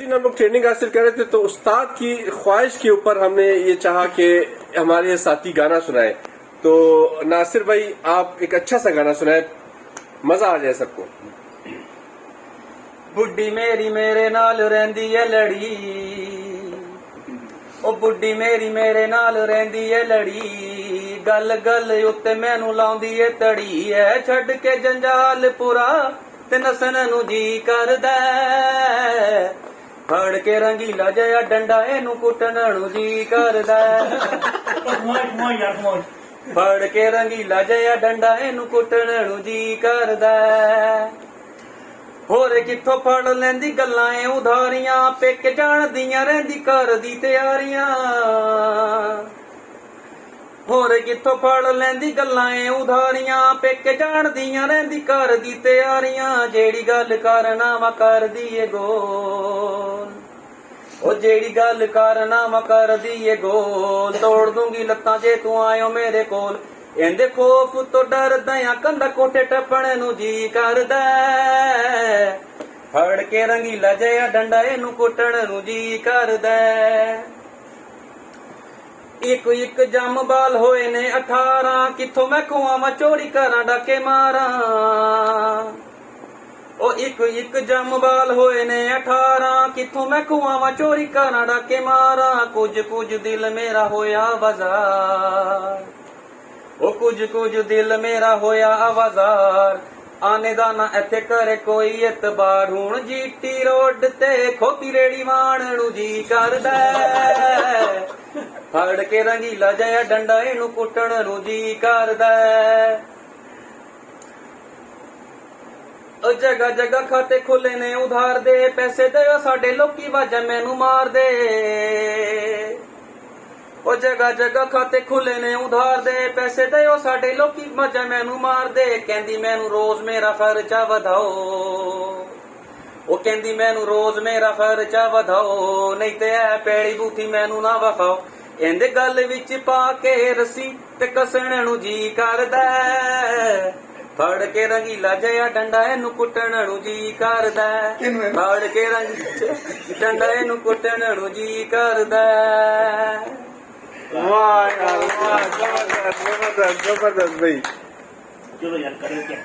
तीन हम लोग ट्रेनिंग हासिल कर रहे थे तो उस्ताद की ख्वाहिश के ऊपर हमने ये चाहा कि हमारे साथी गाना सुनाए। तो नासिर भाई आप एक अच्छा सा गाना सुनाए, मजा आ जाए सबको। बुड्ढी मेरी मेरे नाल रहिंदी है लड़ी, ओ बुड्ढी मेरी मेरे नाल रहिंदी है लड़ी, गल गल उत्ते मैनू लाउंदी है तड़ी है, छड्ड के जंजाल पुरा ते नसन नू जी करदा, फड़ के रंगीला जिहा डंडा इनू कुटण नू जी करदा, फड़ के रंगीला जिहा डंडा इनू कुटण नू जी करदा। होरे किथों फड़ लैंदी गल्लां ए उधारियां, पेके जाण दियां रहिंदी घर दी तैयारियां, होरे किथों फड़ लैंदी गल्लां ए उधारियां, पेके जाण दियां रहिंदी घर दी तैयारियां, जेड़ी गल करना वा करदी ए गोल, ओ जेड़ी गल करना वा करदी ए गोल, तोड़ दूंगी लत्तां जे तू आयो मेरे कोल, इंदे खौफ तो डरदा आ कंधा कोठे टप्पण नू जी करदा, फड़ के रंगीला जिहा डंडा इनू कुटण नू जी करदा। एक एक जम बाल होए ने 18, किथों मैं खुआवां चोरी करां डाके मारां, ओ एक एक जम बाल होए ने 18, किथों मैं खुआवां चोरी करां डाके मारां, कुछ कुछ दिल मेरा होया बाजार, ओ कुछ कुछ दिल मेरा होया आवाजार, आने दा ना इत्थे करे कोई एतबार, हुण जीटी रोड ते खोती रेड़ी वाण नू जी करदा, फड़ के रंगीला जिहा डंडा इनू कुटण नू जी करदा। ओ जगह जगह खाते खुले ने उधार दे, पैसे दिओ साडे लोकी वाजा मैनू मार दे, ओ जगह जगह खाते खुले ने उधार दे, पैसे दिओ साडे लोकी वाजा मैनू मार दे, कहंदी मैनू रोज मेरा खर्चा वधाओ, ओ कहंदी मैनू रोज मेरा खर्चा वधाओ, नहीं ते ऐ पैड़ी बूथी मैनू ना वखाओ, इंदे गल विच पा के रस्सी ते कसण नू जी करदा, फड़ के रंगीला जिहा डंडा इनू कुटण नू जी करदा, फड़ के डंडा इनू कुटण नू जी करदा। वाह यार वाह, जबरदस्त जबरदस्त जबरदस्त भाई। चलो यार करें क्या